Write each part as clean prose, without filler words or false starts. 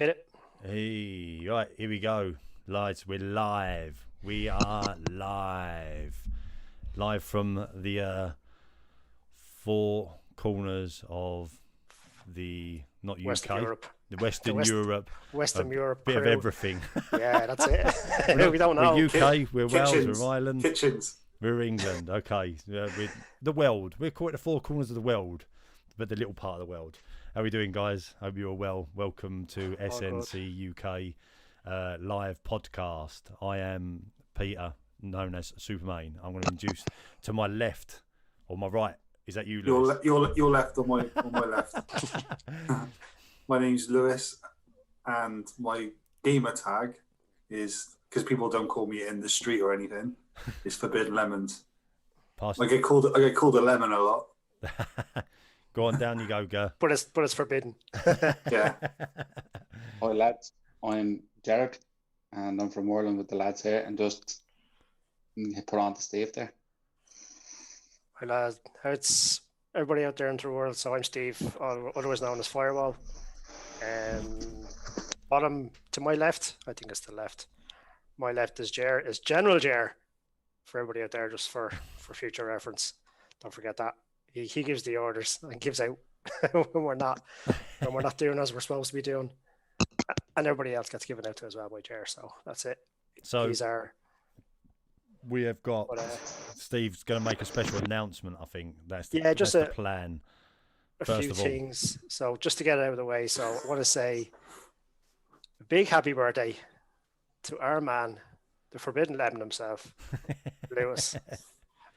Hit it. Hey, right, here we go. Lads, we're live. We are live. Live from the four corners of the, not UK, Western Europe. the Western Europe. Western Europe. Bit crew. of everything. Yeah, that's it. We don't know. We're UK, we're Wales, Kitchens. we're Ireland. Kitchens. We're England. Okay. We're the world. We're called the four corners of the world, but the little part of the world. How are we doing, guys? Hope you're well. Welcome to SNCUK live podcast. I am Peter, known as Superman. I'm going to introduce to my left or my right. Is that you, Lewis? You're left on my left. My name's Lewis, and my gamer tag is, because people don't call me in the street or anything, is Forbidden Lemons. I get called a lemon a lot. Go on, down you go, Gur. But it's forbidden. Yeah. Hi lads, I'm Jared and I'm from Ireland with the lads here and just put on to Steve there. Hi lads, it's everybody out there in the world. So I'm Steve, otherwise known as Firewall. Bottom to my left, I think it's the left. My left is General Jer, for everybody out there, just for future reference. Don't forget that. He gives the orders and gives out when we're not doing as we're supposed to be doing, and everybody else gets given out to as well by Jer. So that's it. So we have got Steve's going to make a special announcement. I think that's the plan. A few things. So just to get it out of the way, so I want to say a big happy birthday to our man, the Forbidden Lemon himself, Lewis.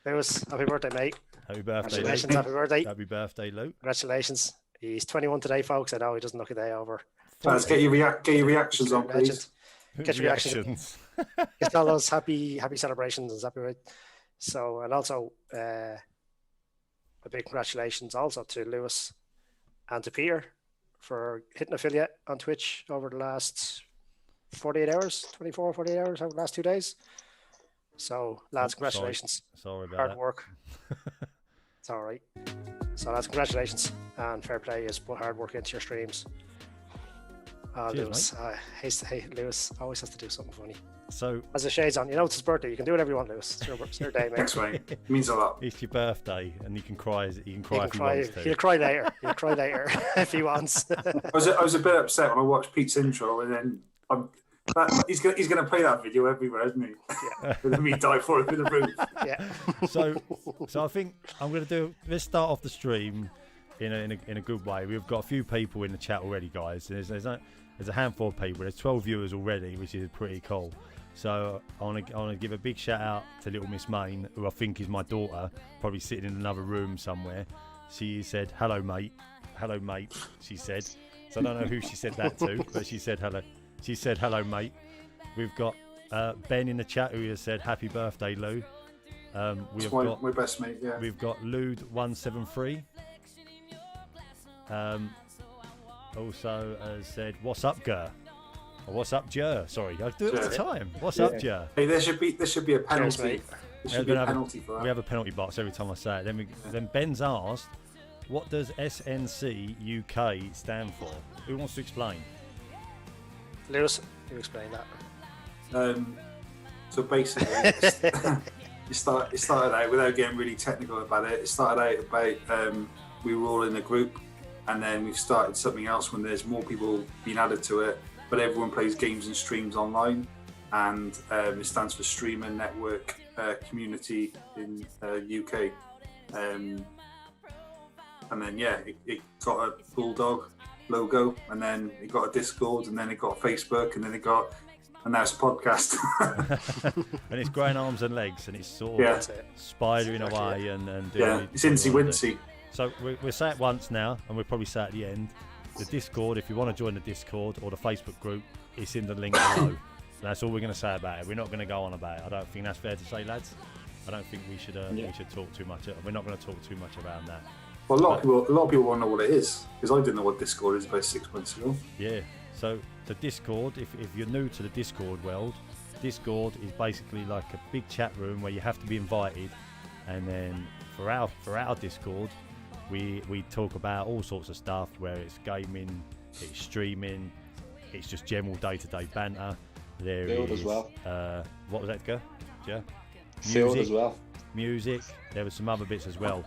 Lewis, happy birthday, mate. Happy birthday, congratulations, Luke. Happy birthday. Happy birthday, Luke. Congratulations. He's 21 today, folks. I know he doesn't look a day over. Let's get your reactions on, please. Get your reactions. Get all those happy celebrations and happy birthday. So, and also a big congratulations also to Lewis and to Peter for hitting affiliate on Twitch over the last 48 hours, 24, 48 hours over the last 2 days. So, lads, congratulations. Sorry about hard work. It's all right. So, lads, congratulations and fair play is put hard work into your streams. Cheers, Lewis, Lewis always has to do something funny. So, as the shades on, it's his birthday. You can do whatever you want, Lewis. It's your day, mate. Thanks, mate. It means a lot. It's your birthday, and you can cry. He can cry if he wants to. He'll cry later. He'll cry later if he wants. I was a bit upset when I watched Pete's intro, and then he's gonna play that video everywhere, isn't he? Yeah. Let me die for it in the room. Yeah. So I think I'm gonna do. Let's start off the stream in a good way. We've got a few people in the chat already, guys. There's a handful of people. There's 12 viewers already, which is pretty cool. So I want to give a big shout out to little Miss Main, who I think is my daughter, probably sitting in another room somewhere. She said, "Hello, mate." Hello, mate. She said. So I don't know who she said that to, but she said hello. She said, "Hello, mate." We've got Ben in the chat who has said, "Happy birthday, Lou." My best mate. Yeah. We've got Lude173. Also has said, "What's up, Gur?" Or "What's up, Jer?" Sorry, I do it all the time. What's up, Jer? Hey, there should be a penalty. There should be a penalty for that. We have a penalty box every time I say it. Then Ben's asked, "What does SNCUK stand for?" Who wants to explain? Lewis, you explain that. So basically, it started out, without getting really technical about it. It started out about we were all in a group, and then we've started something else when there's more people being added to it. But everyone plays games and streams online, and it stands for Streamer Network Community in UK. And then it got a bulldog logo, and then it got a Discord, and then it got a Facebook, and now it's a podcast. And it's growing arms and legs, and it's sort of spidering away and doing it's Incy Wincy. So we'll say it once now, and we'll probably say it at the end. The Discord, if you want to join the Discord or the Facebook group, it's in the link below. That's all we're going to say about it. We're not going to go on about it. I don't think that's fair to say, lads. I don't think we should talk too much. We're not going to talk too much about that. Well, a lot of people won't know what it is, because I didn't know what Discord is about 6 months ago. Yeah. So the Discord, if you're new to the Discord world, Discord is basically like a big chat room where you have to be invited, and then for our Discord, we talk about all sorts of stuff, where it's gaming, it's streaming, it's just general day-to-day banter. There Field is as well. What was that, go? Yeah. Field as well. Music. There were some other bits as well.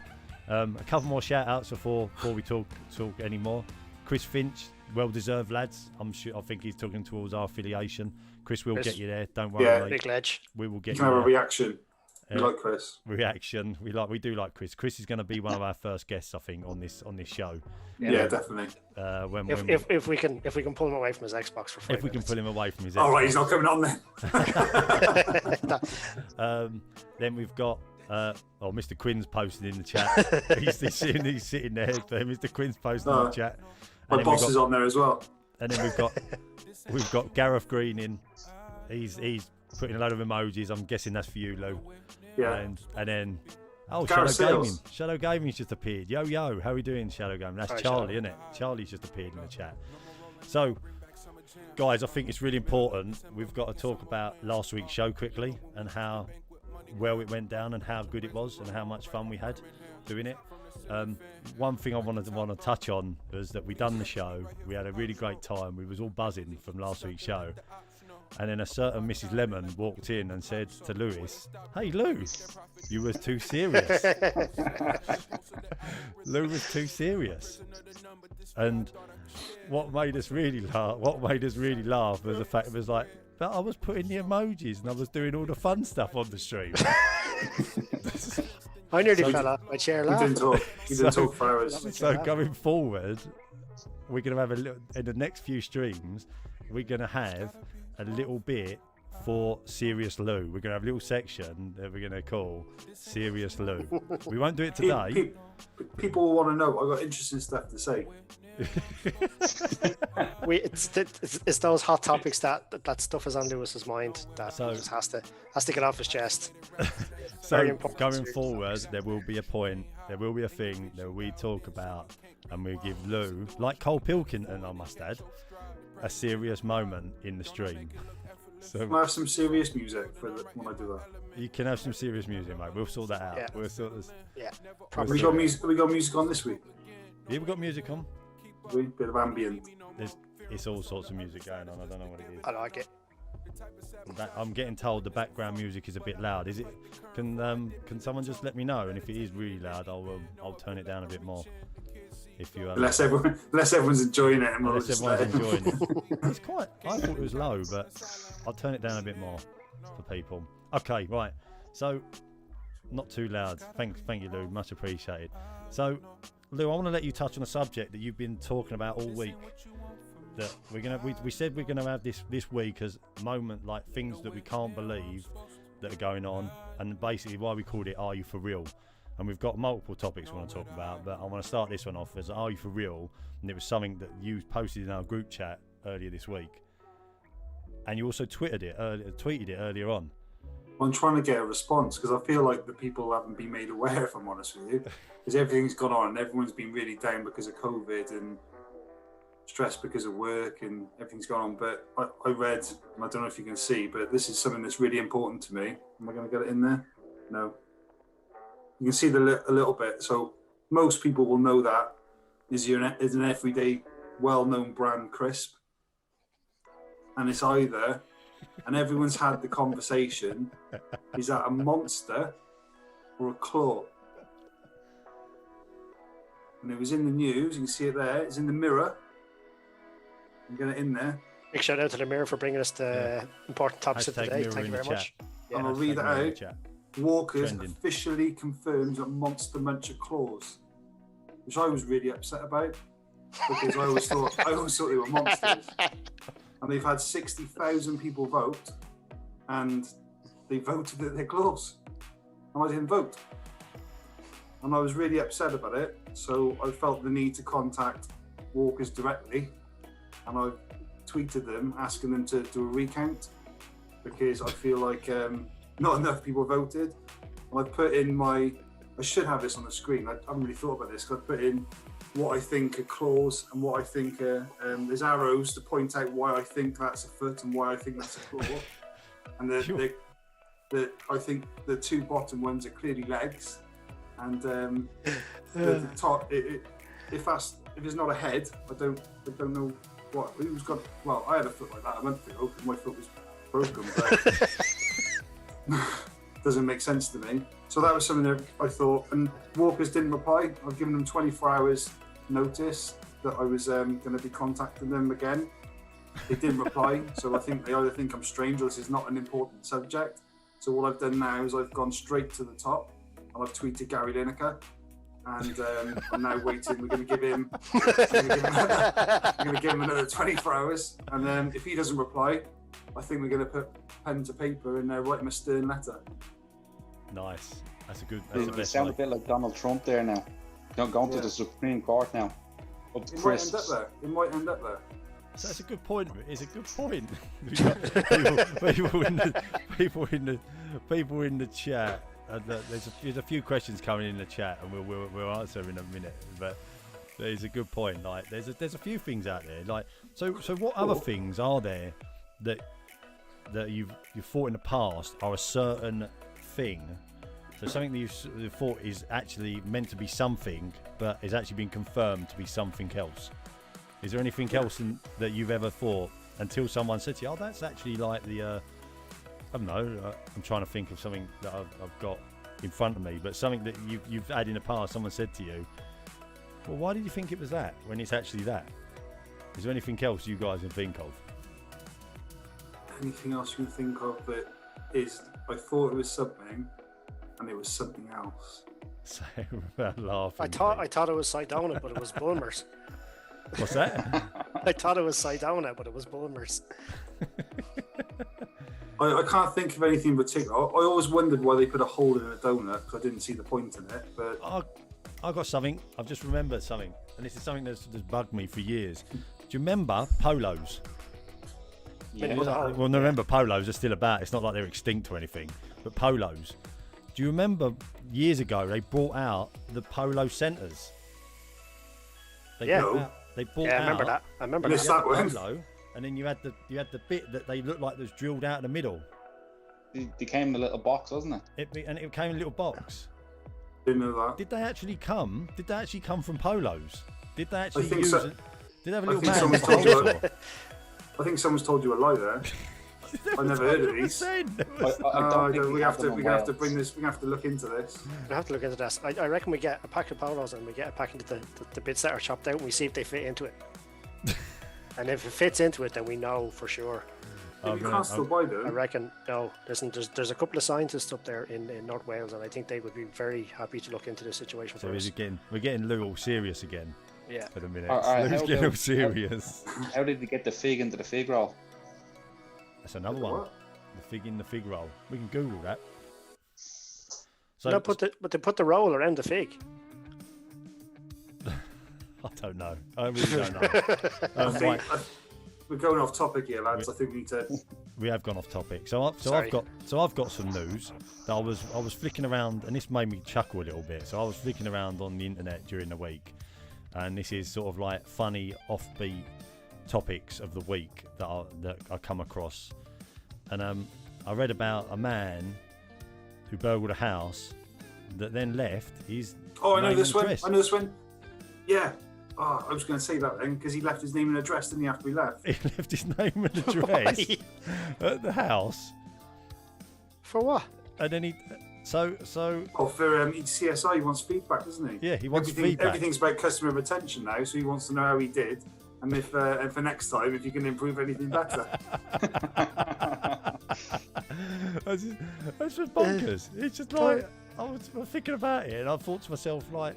A couple more shout-outs before we talk anymore. Chris Finch, well-deserved, lads. I think he's talking towards our affiliation. Chris will get you there. Don't worry. Yeah, mate. big ledge. We will get You you can have there. a reaction. We like Chris. Reaction. We do like Chris. Chris is going to be one of our first guests, I think, on this show. Yeah, definitely. If we can pull him away from his Xbox for 5 minutes. If we can pull him away from his Xbox. All right, he's not coming on then. Then we've got Mr. Quinn's posted in the chat. he's sitting there. Mr. Quinn's posted in the chat. My boss is on there as well. And then we've got Gareth Green in. He's putting a load of emojis. I'm guessing that's for you, Lou. Yeah. And then Gareth Shadow Seals. Gaming. Shadow Gaming's just appeared. Yo, how are we doing, Shadow Gaming? That's Hi, Charlie, Shadow. isn't it? Charlie's just appeared in the chat. So, guys, I think it's really important. We've got to talk about last week's show quickly and how well it went down and how good it was and how much fun we had doing it. One thing I wanted to touch on was that we done the show. We had a really great time. We was all buzzing from last week's show. And then a certain Mrs. Lemon walked in and said to Lewis, "Hey Lou, you was too serious." Lou was too serious. And what made us really laugh was the fact it was like, but I was putting the emojis and I was doing all the fun stuff on the stream. I nearly fell off my chair We laughing. didn't talk for hours. So going forward, we're going to have a little, in the next few streams, we're going to have a little bit for Serious Lou. We're going to have a little section that we're going to call Serious Lou. We won't do it today. People will want to know. I've got interesting stuff to say. It's those hot topics that stuff is on Lewis's mind that he just has to get off his chest. So Very important. going forward, there will be a point, there will be a thing that we talk about, and we give Lou, like Cole Pilkington, I must add, a serious moment in the stream. So Can I have some serious music when I do that? you can have some serious music, mate. We'll sort that out. Yeah. We'll sort this. Yeah, Have we got music on this week? Yeah, we've got music on. A bit of ambient. It's all sorts of music going on. I don't know what it is. I like it. I'm getting told the background music is a bit loud. Is it? Can someone just let me know? And if it is really loud, I'll turn it down a bit more. If you Unless everyone's enjoying it, and we'll unless just everyone's enjoying it. It's quite. I thought it was low, but I'll turn it down a bit more for people. Okay, right. So not too loud. Thank you, Lou. Much appreciated. So, Lou, I want to let you touch on a subject that you've been talking about all week. That we said we're gonna have this week as a moment, like things that we can't believe that are going on, and basically why we called it "Are You For Real?" And we've got multiple topics we want to talk about, but I want to start this one off as "Are You For Real?" And it was something that you posted in our group chat earlier this week, and you also tweeted it earlier on. I'm trying to get a response because I feel like the people haven't been made aware, if I'm honest with you, because everything's gone on and everyone's been really down because of COVID and stressed because of work and everything's gone on. But I read, and I don't know if you can see, but this is something that's really important to me. Am I going to get it in there? No. You can see a little bit. So most people will know that is an everyday, well-known brand crisp, and it's either, and everyone's had the conversation, is that a Monster or a Claw? And it was in the news. You can see it there. It's in the Mirror. I'm going to in there. Big shout out to the Mirror for bringing us the important topics of the day. Mirror Thank in you the very much. And I'll read it Mirror in the out. chat. Walkers Trending. officially confirms that Monster Muncher claws, which I was really upset about because I always thought they were monsters. And they've had 60,000 people vote, and they voted that they're claws, and I didn't vote, and I was really upset about it. So I felt the need to contact Walkers directly, and I tweeted them asking them to do a recount because I feel like not enough people voted. And I put in I should have this on the screen. I haven't really thought about this. I put in what I think are claws and what I think are, there's arrows to point out why I think that's a foot and why I think that's a claw. And I think the two bottom ones are clearly legs. And the top, if it's not a head, I don't know what? Who's got? Well, I had a foot like that a month ago because my foot was broken, but doesn't make sense to me. So that was something that I thought. And Walkers didn't reply. I've given them 24 hours notice that I was going to be contacting them again. They didn't reply, so I think they either think I'm strange or this is not an important subject. So what I've done now is I've gone straight to the top and I've tweeted Gary Lineker, and I'm now waiting. We're going to give him another 24 hours, and then if he doesn't reply, I think we're going to put pen to paper and write him a stern letter. Nice. That's a good. That's the You best sound way. a bit like Donald Trump there now. Not going to the Supreme Court now. Up to It might Chris. end up there. It might end up there. So that's a good point. It's a good point. people in the chat. There's a few questions coming in the chat, and we'll answer in a minute. But there's a good point. Like there's a few things out there. Like so what other things are there that you've thought in the past are a certain thing? So something that you've thought is actually meant to be something, but is actually been confirmed to be something else. Is there anything else that you've ever thought until someone said to you, "Oh, that's actually like the," I don't know. I'm trying to think of something that I've got in front of me, but something that you've had in the past. Someone said to you, "Well, why did you think it was that when it's actually that?" Is there anything else you guys can think of? Anything else you can think of that is? I thought it was something, and it was something else. So without laughing. I thought it was Sidona, but it was Bulmers. What's that? I thought it was Sidona, but it was Bulmers. I can't think of anything in particular. I always wondered why they put a hole in a donut because I didn't see the point in it. But I got something. I've just remembered something, and this is something that's bugged me for years. Do you remember polos? Yeah. Well, remember polos are still about. It's not like they're extinct or anything. But polos. Do you remember years ago they brought out the polo centres? Yeah. They brought I out. remember that. I remember Missed that. that one. Polo, and then you had the bit that they looked like was drilled out in the middle. It became a little box, wasn't it? And it came in a little box. didn't know that. Did they actually come? Did they actually come from polos? Did they actually think use so. it? Did they have a I little think man? someone's with a told you. hacksaw? I think someone's told you a lie there. I never heard of these. 100%. We have to bring this. We have to look into this. We have to look into this. I reckon we get a pack of polos and we get a pack into the bits that are chopped out and we see if they fit into it. And if it fits into it, then we know for sure. You can't still buy I them. reckon, no, listen, there's a couple of scientists up there in North Wales and I think they would be very happy to look into this situation So for us. we're getting Lou all serious again Yeah. for the minute. All right, Lou's how getting all about- serious. How did they get the fig into the fig roll? That's another one. What? The fig in the fig roll. We can Google that. So No, but they put the roll around the fig. I don't know. I really don't know. I think Right, we're going off topic here, lads. I think we need to. we have gone off topic. So I've Sorry. got some news that I was flicking around, and this made me chuckle a little bit. So I was flicking around on the internet during the week, and this is sort of like funny offbeat topics of the week that I come across. And I read about a man who burgled a house that then left his Oh, I know name this and one. address. I know this one. Yeah. Oh, I was going to say that then because he left his name and address, didn't he, after he left? He left his name and address at the house, For what? and then so Oh, for CSI, he wants feedback, doesn't he? yeah, he wants Everything, feedback. Everything's about customer retention now, so he wants to know how he did, and if and for next time, if you can improve anything better. That's just bonkers. It's just like I was thinking about it, and I thought to myself, like,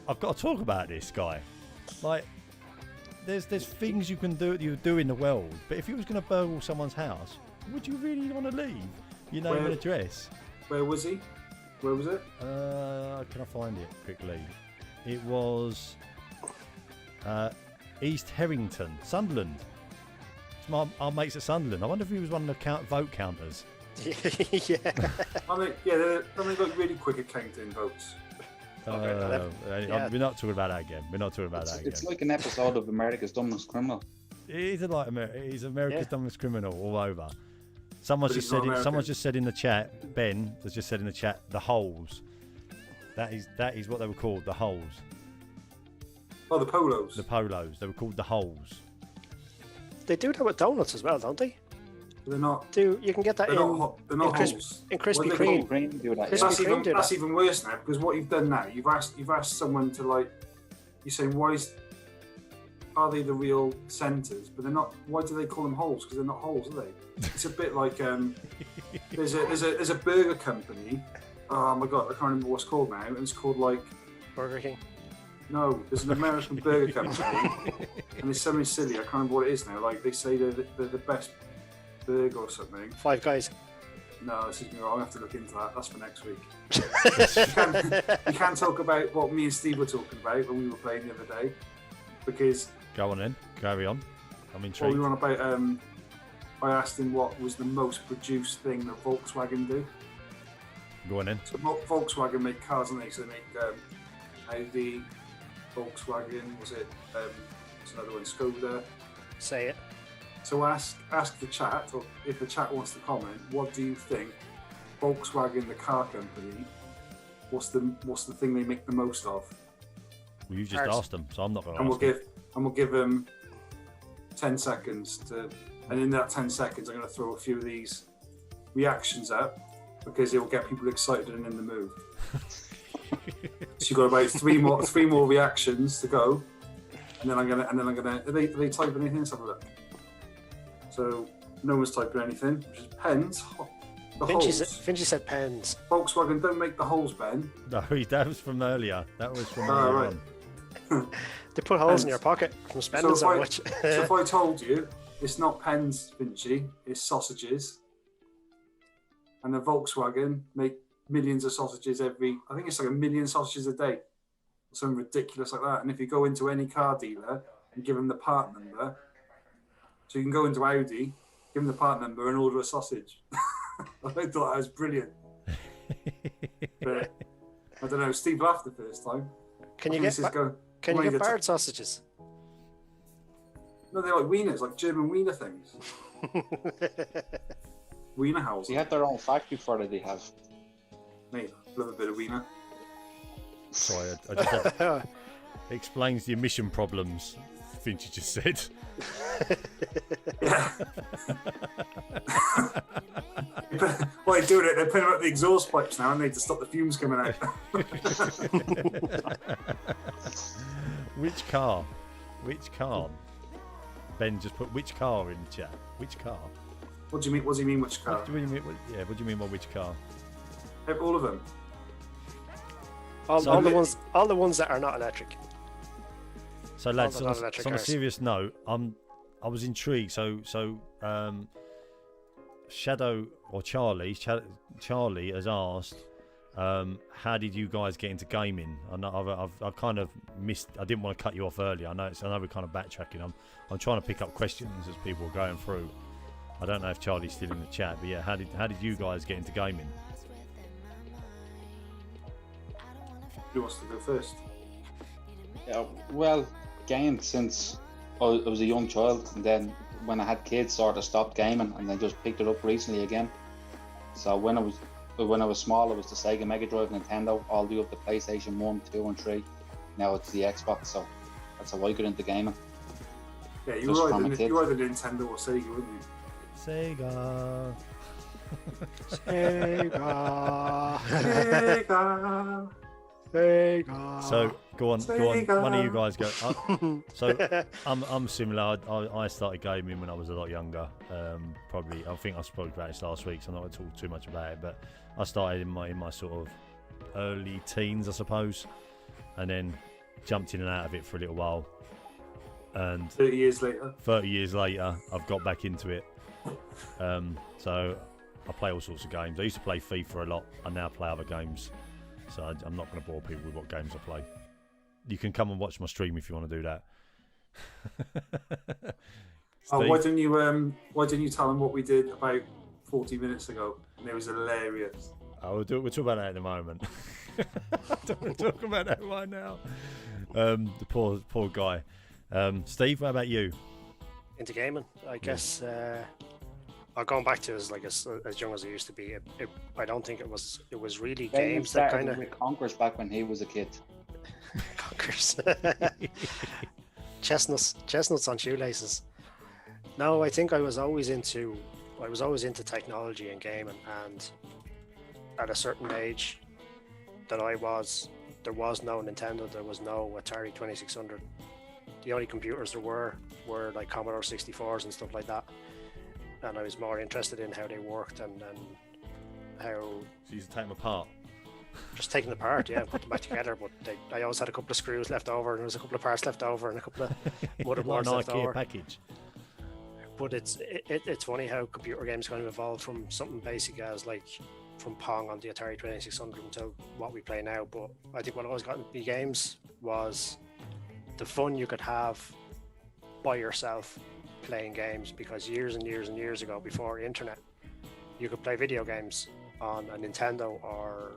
I've got to talk about this guy. Like, there's things you do in the world, but if you was going to burgle someone's house, would you really want to leave your name and address? Where was he? Where was it? Can I find it quickly? It was East Herrington, Sunderland. It's our mates at Sunderland. I wonder if he was one of the vote counters. Yeah. I mean, yeah, they're like really quick at counting votes. Yeah. We're not talking about that again. We're not talking about that again. It's like an episode of America's Dumbest Criminal. He's America's dumbest criminal all over. Someone's But just he's not said. American. Someone's just said in the chat. Ben has just said in the chat. The holes. That is what they were called. The holes. Oh, the polos. The polos. They were called the holes. They do that with donuts as well, don't they? They're not. You can get that They're not Krispy holes. Krispy What do they Kreme. Green do that. Krispy That's Kreme do that. even worse now, because what you've done now, you've asked someone to, like, you're saying are they the real centres? But they're not. Why do they call them holes? Because they're not holes, are they? It's a bit like there's a burger company. Oh my god, I can't remember what's called now. And it's called like Burger King. No, there's an American burger company, and it's something silly. I can't remember what it is now. Like they say they're the best burger or something. Five Guys. No, this is I'll have to look into that. That's for next week. You can't talk about what me and Steve were talking about when we were playing the other day, because. Go on then, carry on. I'm What intrigued. we were on about, I asked him what was the most produced thing that Volkswagen do. Go on then. So Volkswagen make cars, and so they make Audi, Volkswagen. Was it? What's another one? Skoda. Say it. So ask the chat, or if the chat wants to comment, what do you think Volkswagen, the car company, what's the thing they make the most of? Well, you just asked them, so I'm not going to And ask them. we'll give them 10 seconds to, and in that 10 seconds, I'm going to throw a few of these reactions up because it will get people excited and in the mood. So you've got about three more reactions to go, and then I'm gonna. Are they typing anything? Let's have a look. So no one's typing anything, which is pens. The holes. Finchie said pens. Volkswagen don't make the holes, Ben. No, that was from earlier. That was from Oh, earlier right. on. They put holes in your pocket from spending so much. So if I told you it's not pens, Vinci, it's sausages, and the Volkswagen make millions of sausages I think it's like 1 million sausages a day, something ridiculous like that. And if you go into any car dealer and give them the part number, so you can go into Audi, give them the part number and order a sausage. I thought that was brilliant. But I don't know, Steve laughed the first time. Can you get barred sausages? No, they're like wieners, like German wiener things. Wiener house. They have their own factory for it, they have. Mate, love a bit of wiener. Sorry, I just had, it explains the emission problems Finchie just said. Yeah. While they're doing it, they're putting up the exhaust pipes now, and they to stop the fumes coming out. Which car? Ben just put which car in the chat. Which car? What do you mean? What do you mean? Which car? What do you mean? What do you mean by which car? All of them. All the ones that are not electric. So lads, All the on non-electric a cars. serious note, I was intrigued. So Shadow or Charlie has asked, how did you guys get into gaming? I know I've kind of missed. I didn't want to cut you off earlier. I know we're kind of backtracking. I'm trying to pick up questions as people are going through. I don't know if Charlie's still in the chat, but yeah, how did you guys get into gaming? Who wants to go first? Yeah, well, gamed since I was a young child, and then when I had kids, sort of stopped gaming, and then just picked it up recently again. So when I was small, it was the Sega Mega Drive, Nintendo, all the way up to PlayStation 1, 2 and 3. Now it's the Xbox, so that's how I got into gaming. Yeah, you were either Nintendo or Sega, weren't you? Sega. Sega. So go on. One of you guys go. So I'm similar. I started gaming when I was a lot younger. I think I spoke about this last week, so I'm not going to talk too much about it. But I started in my sort of early teens, I suppose, and then jumped in and out of it for a little while. And 30 years later, I've got back into it. So I play all sorts of games. I used to play FIFA a lot. I now play other games. So I'm not going to bore people with what games I play. You can come and watch my stream if you want to do that. why didn't you tell them what we did about 40 minutes ago? And it was hilarious. We'll talk about that in a moment. I don't want to talk about that right now. The poor guy. Steve, what about you? Into gaming, I guess. Going back to as young as I used to be, I don't think it was really games that kind of Conquers back when he was a kid. Conquers. Chestnuts on shoelaces. No, I think I was always into technology and gaming, and at a certain age that there was no Nintendo, there was no Atari 2600. The only computers there were like Commodore 64s and stuff like that, and I was more interested in how they worked and how. So you used to take them apart. Just taking them apart, yeah, put them back together. But I always had a couple of screws left over, and there was a couple of parts left over, and a couple of motherboards left over. Package. But it's funny how computer games kind of evolved from something basic as like from Pong on the Atari 2600 until what we play now. But I think what always got into the games was the fun you could have by yourself playing games, because years and years and years ago, before internet, you could play video games on a Nintendo or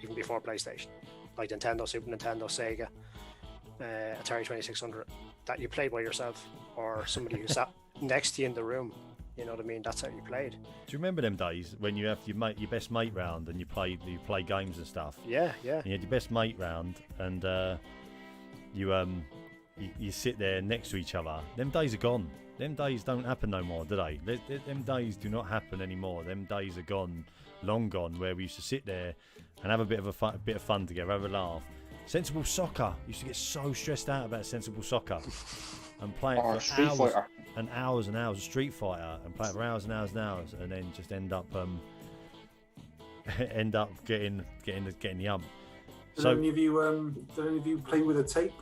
even before PlayStation, like Nintendo, Super Nintendo, Sega, Atari 2600, that you played by yourself or somebody who sat next to you in the room. You know what I mean? That's how you played. Do you remember them days when you have your best mate round and you play games and stuff? Yeah. And you had your best mate round and you sit there next to each other. Them days are gone. Them days don't happen no more, do they? Them days do not happen anymore. Them days are gone, long gone, where we used to sit there and have a bit of fun together, have a laugh. Sensible soccer. Used to get so stressed out about sensible soccer and play it for Street hours Fighter. and hours and hours of Street Fighter and play it for hours and hours and hours, and then just end up getting the ump. Did any of you play with a tape?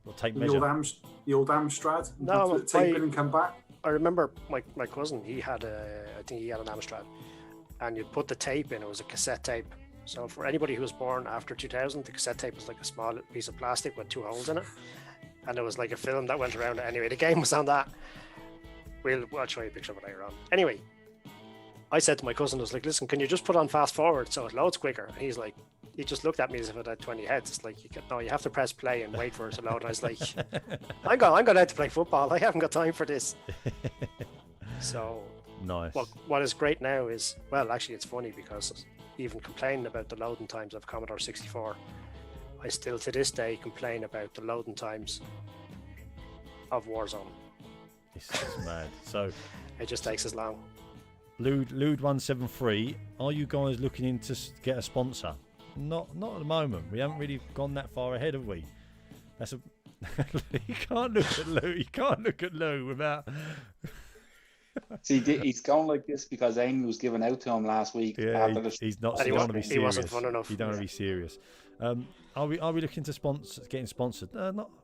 What tape measure? The old Amstrad. No, put the tape in and come back. I remember my cousin. He had I think he had an Amstrad, and you'd put the tape in. It was a cassette tape. So for anybody who was born after 2000, the cassette tape was like a small piece of plastic with 2 holes in it, and there was like a film that went around it. Anyway, the game was on that. I'll show you a picture of it later on. Anyway, I said to my cousin, I was like, listen, can you just put on fast forward so it loads quicker? And he's like, he just looked at me as if it had 20 heads. It's like, you have to press play and wait for it to load. And I was like, I'm going out to play football. I haven't got time for this. So nice. What is great now is, well, actually it's funny because even complaining about the loading times of Commodore 64, I still to this day complain about the loading times of Warzone. It's mad. So it just takes as long. Lude173, are you guys looking in to get a sponsor? Not at the moment. We haven't really gone that far ahead, have we? You can't look at Lou. You can't look at Lou without. See, he's going like this because Amy was given out to him last week. Yeah, he's not. He wasn't fun enough. You don't want to be serious. Are we looking to getting sponsored?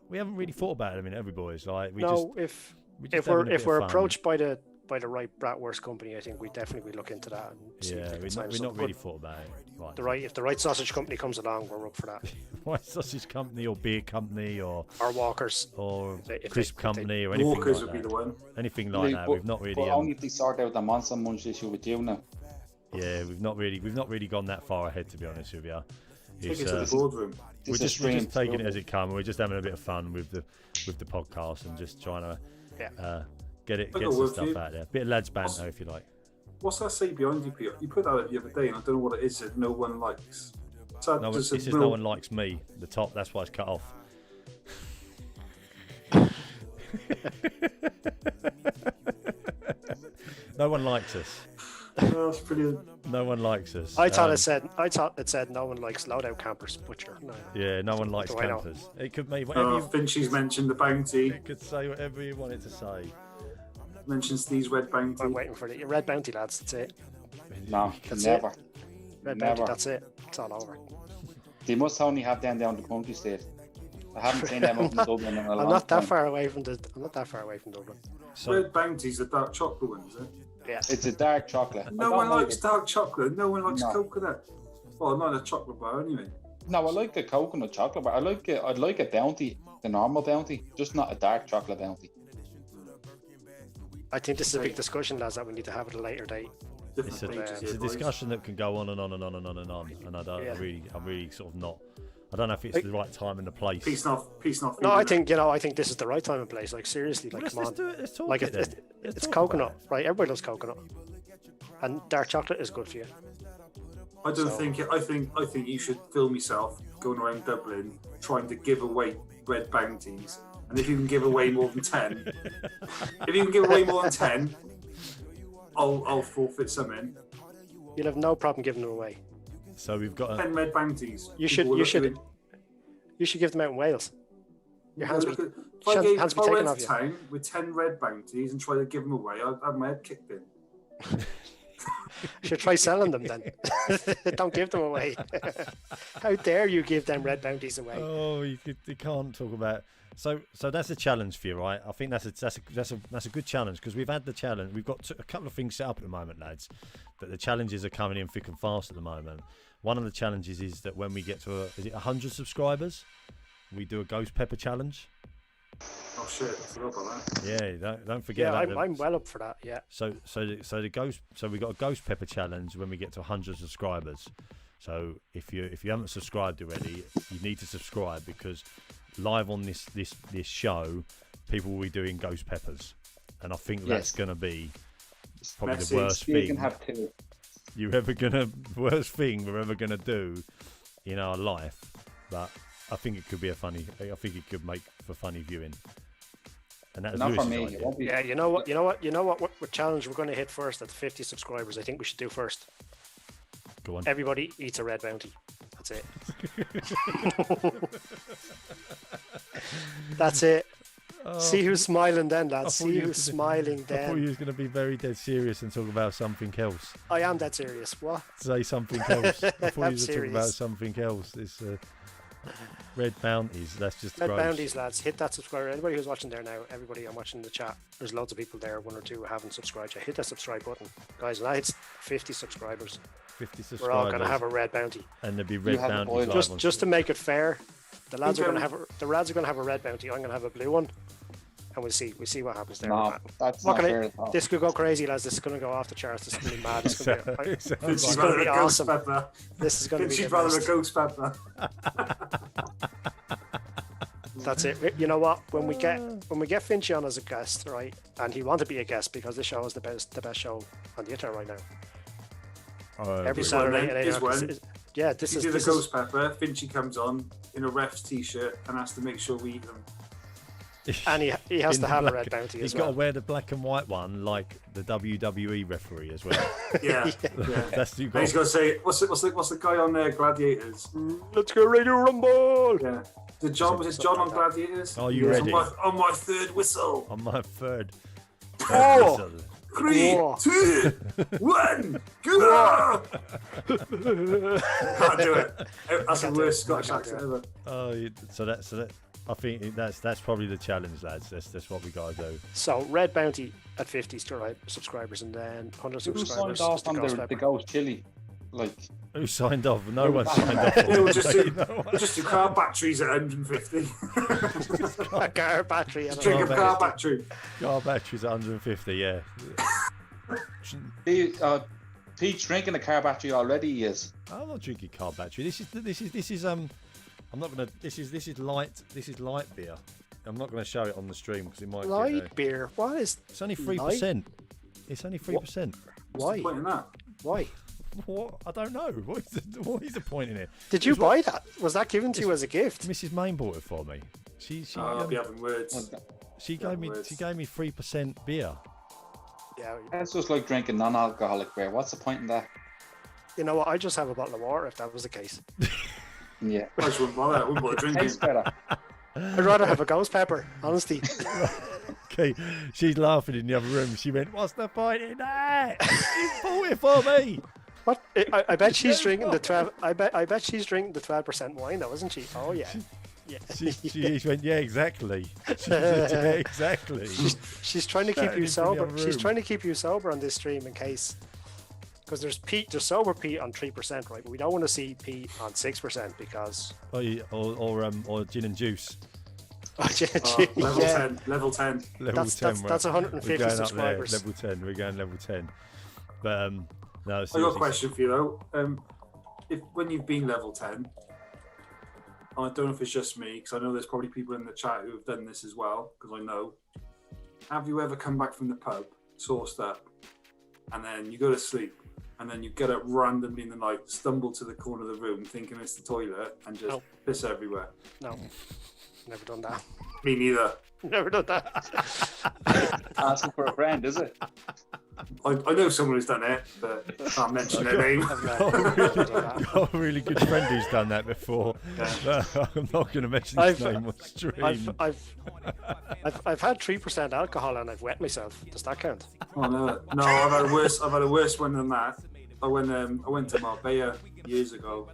We haven't really thought about it. I mean, every boys like we no. Just, if we're approached by the right bratwurst company, I think we definitely look into that. And we're not really thought about it. Right. If the right sausage company comes along, we're up for that. Right sausage company or beer company or Walkers or crisp company or anything Walkers like would that. be the one. Anything like that. We've not really. But only if they sort out the Monster Munch issue with you now. Yeah, we've not really gone that far ahead, to be honest with you. Take it to the boardroom. We're just taking it as it comes. We're just having a bit of fun with the podcast and just trying to get some stuff out there. Bit of lads banter, if you like. What's that say behind you, Peter? You put that out the other day, and I don't know what it is. That no one likes. It says no one likes me. The top. That's why it's cut off. No one likes us. Oh, that's brilliant. No one likes us. I thought it said no one likes loadout campers. Butcher. No. Yeah, no one likes campers. It could be whatever. Finchy's mentioned the bounty. It could say whatever you want it to say. Mention Steve's red bounty. I'm waiting for the red bounty, lads. That's it. No, that's never. It. Red bounty. That's it. It's all over. They must only have them down the country state. I haven't seen them up in Dublin in a long time. I'm not that far away from Dublin. So, red bounty's a dark chocolate one, is it? Yeah. It's a dark chocolate. No one likes dark chocolate. No one likes coconut. Well, not a chocolate bar anyway. No, I like the coconut chocolate bar. I'd like a bounty, the normal bounty, just not a dark chocolate bounty. I think this is a big discussion, lads, that we need to have at a later date. It's a discussion that can go on and on and on and on and on, and I'm really sort of not. I don't know if it's the right time and the place. Peace not. No, I think this is the right time and place. Like seriously, like come on. Let's talk like it's coconut, right? Everybody loves coconut, and dark chocolate is good for you. I think you should film yourself going around Dublin trying to give away red bounties And if you can give away more than 10, I'll forfeit something. You'll have no problem giving them away. So we've got 10 red bounties. You should give them out in Wales. Your hands will be If I taken went off to you. town with 10 red bounties and try to give them away, I'd have my head kicked in. You should try selling them then. Don't give them away. How dare you give them red bounties away? Oh, you can't talk about. So that's a challenge for you, right? I think that's a good challenge because we've had the challenge. We've got a couple of things set up at the moment, lads. But the challenges are coming in thick and fast at the moment. One of the challenges is that when we get to 100 subscribers, we do a ghost pepper challenge. Oh shit! I forgot about that. Yeah, don't forget. Yeah, that. I'm well up for that. Yeah. So we got a ghost pepper challenge when we get to 100 subscribers. So if you haven't subscribed already, you need to subscribe because live on this show, people will be doing ghost peppers, and I think that's going to be probably the worst thing. You can have two. Worst thing we're ever gonna do in our life, but I think it could be I think it could make for funny viewing. And that's not for Lewis's me. idea. It won't be. Yeah, you know what challenge we're going to hit first at 50 subscribers. I think we should do first. Go on. Everybody eats a red bounty. That's it. That's it. See who's smiling then, lads. See who's smiling I thought you then. was going to be very dead serious and talk about something else. I am that serious. What? Say something else. I thought you I'm were talking serious. about something else. It's red bounties. That's just Red gross. bounties, lads. Hit that subscribe. Anybody who's watching there now, everybody I'm watching the chat, there's loads of people there, 1 or 2 who haven't subscribed yet. Hit that subscribe button. Guys, when I hit 50 subscribers, 50 subscribers. we're all going to have a red bounty. And there'll be red have a bounties. boil. live on Just to make it fair, the lads are Okay. going to have a red bounty. I'm going to have a blue one. And we'll see what happens there. No, that's What not can I- fair at all. This could go crazy, lads. This is going to go off the charts. This is going to be mad. This is going to be, It sounds this is like- going to be a ghost awesome. pepper. This is going to be She'd the rather a best. ghost pepper. That's it. You know what? When we get Finchie on as a guest, right? And he wanted to be a guest because this show is the best show on the internet right now. Every This one Saturday then, at 8 this o'clock. one. Yeah, this You is do the this ghost is, pepper. Finchie comes on in a ref's t-shirt and has to make sure we eat them. and he has In to the have a black- red bounty He's as got well. to wear the black and white one like the WWE referee as well. Yeah, That's you And he's got. got to say, what's the guy on there? Gladiators. Let's go Radio Rumble. Yeah. Was it John Something on like that. Gladiators? Are you Yeah. ready? On my third whistle. On my third. Oh! 3, Whoa. 2, 1, go! Can't do it. That's the can't do worst it. Scottish I can't do accent it. ever. Oh, so that. I think that's probably the challenge, lads. That's what we gotta do. So red bounty at 50 subscribers, and then 100 Who subscribers. signed off is the on ghost the pepper. ghost chili? Like, Who signed off? No one signed off. on We'll it. just do car batteries at 150. A car battery. and a Drink a red car bounty. battery. Car batteries at 150. Yeah. Pete's drinking a car battery already. He is. I'm not drinking car battery. This is I'm not gonna. This is light. This is light beer. I'm not gonna show it on the stream because it might. Light beer. What is? It's only light? 3%. It's only 3%. Why? What's the point in that? Why? What? I don't know. What is the point in it? Did you buy that? Was that given to you as a gift? Mrs. Main bought it for me. She I'll be having words. she gave me 3% beer. Yeah. That's just like drinking non-alcoholic beer. What's the point in that? You know what? I just have a bottle of water if that was the case. Yeah. I just wouldn't bother. I wouldn't bother drinking. Tastes better. I'd rather have a ghost pepper, honestly. Okay, she's laughing in the other room. She went, "What's the point in that? You bought it for me." What? I bet she's drinking the 12. I bet she's drinking the 12% wine, though, isn't she? Oh yeah. Yeah. She went, "Yeah, exactly." She said, "Yeah, exactly." She's trying to keep Chatting you in the sober. other She's room. trying to keep you sober on this stream in case, because there's sober Pete on 3%, right? But we don't want to see Pete on 6% because. or gin and juice. Oh, Level yeah. 10. Level 10. Level That's 10. that's we're 150 going up there. subscribers. Level 10. We're going level 10. But no, I got a seriously. question for you though. If when you've been level 10, I don't know if it's just me because I know there's probably people in the chat who have done this as well. Because I know. Have you ever come back from the pub, sauced up, and then you go to sleep, and then you get up randomly in the night, stumble to the corner of the room thinking it's the toilet, and just piss everywhere. No, never done that. Me neither. Never done that. Asking for a friend, is it? I know someone who's done it, but I can't mention their name. Got a really good friend who's done that before. I'm not going to mention his name on stream. I've had 3% alcohol and I've wet myself. Does that count? Oh no, I've had a worse one than that. I went to Marbella years ago.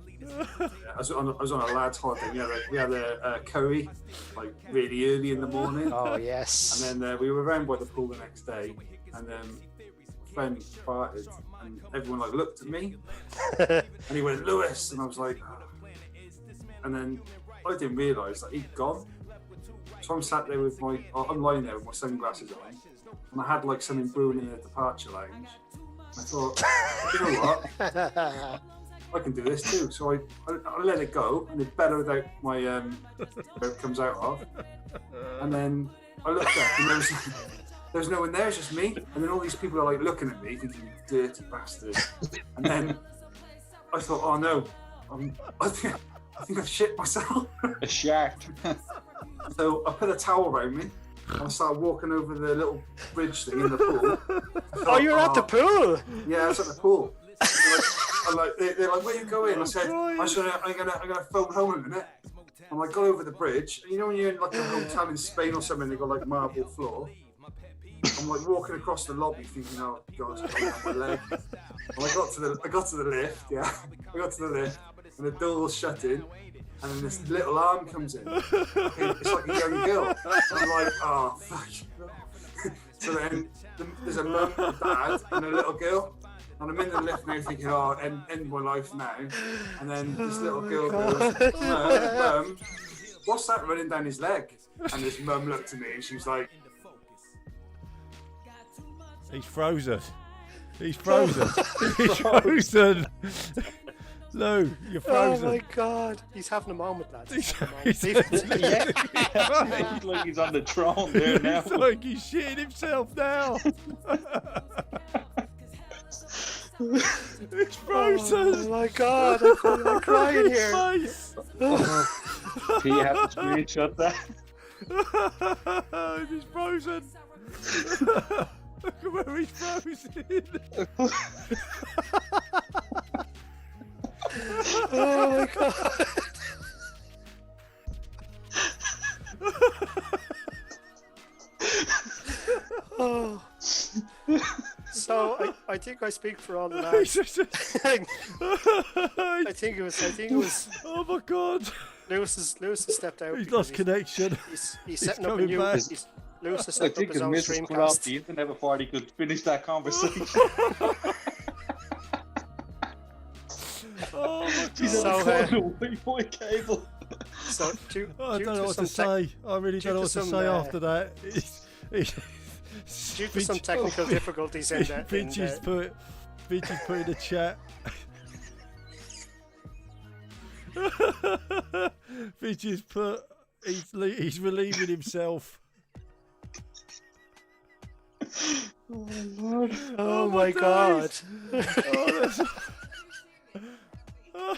I was on a lad's holiday. We had a curry like really early in the morning. Oh yes. And then we were around by the pool the next day, and a friend farted, and everyone like looked at me, and he went, "Lewis," and I was like, oh. And then I didn't realise that he'd gone. So I'm sat there I'm lying there with my sunglasses on, and I had like something brewing in the departure lounge. I thought, you know what? I can do this too. So I let it go, and it bellowed out my where it comes out of. And then I looked up, and there was no one there, it's just me. And then all these people are like looking at me, thinking, "You dirty bastard." And then I thought, oh no, I think I've shit myself. A shark. So I put a towel around me. I started walking over the little bridge thing in the pool. Thought, You're at the pool? Yeah, I was at the pool. They're like, "Where are you going?" I said, I'm gonna phone home in a minute. I'm like, got over the bridge. And you know when you're in like a hotel in Spain or something, they got like marble floor. I'm like walking across the lobby thinking, "Oh God, it's going down my leg." And I got to the lift, yeah. I got to the lift, and the door was shutting. And then this little arm comes in. It's like a young girl. And I'm like, oh, fuck. So then there's a mum, a dad, and a little girl. And I'm in the lift now thinking, oh, end my life now. And then this little girl goes, Mum, what's that running down his leg? And this mum looked at me and she was like, He's frozen. He's frozen. He's frozen. Lou, you're frozen. Oh my God, he's having a moment, lads. He's like he's on the throne there now. It's like he's shitting himself now. It's frozen. Oh my God, I'm crying here. Face. Do you have to screenshot that? He's frozen. Look at where he's frozen. Oh my God. Oh. So I think I speak for all the lads. I think it was. Oh my God. Lewis has stepped out. He's lost connection. He's setting up a new. Lewis has set up his own Mrs. put off the streamcast. internet before he could finish that conversation. Oh my God. He's on a Wi-Fi cable. So I don't know what to say. I really don't know what to say after that. Due to some technical difficulties in that. Vince's put in the chat. Vince's put he's relieving himself. Oh my Lord. Oh my God. Oh,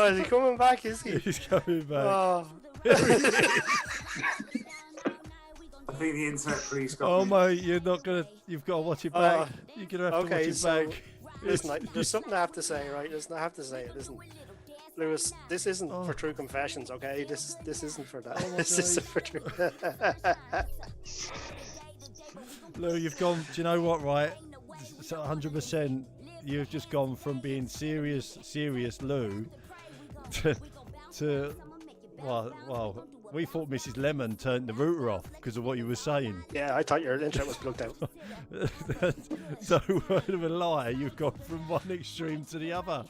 is he coming back? Is he? He's coming back. Oh. I think the internet police got Oh me. mate, you've got to watch it back. You're gonna have to watch it back. Listen, there's something I have to say, right? Listen, I have to say it. Listen, Lewis, this isn't for True Confessions, okay? This isn't for that. This isn't for True. Lou, you've gone. Do you know what? Right, 100%. You've just gone from being serious Lou to well, we thought Mrs. Lemon turned the router off because of what you were saying. Yeah, I thought your internet was plugged out. So, word of a lie, you've gone from one extreme to the other.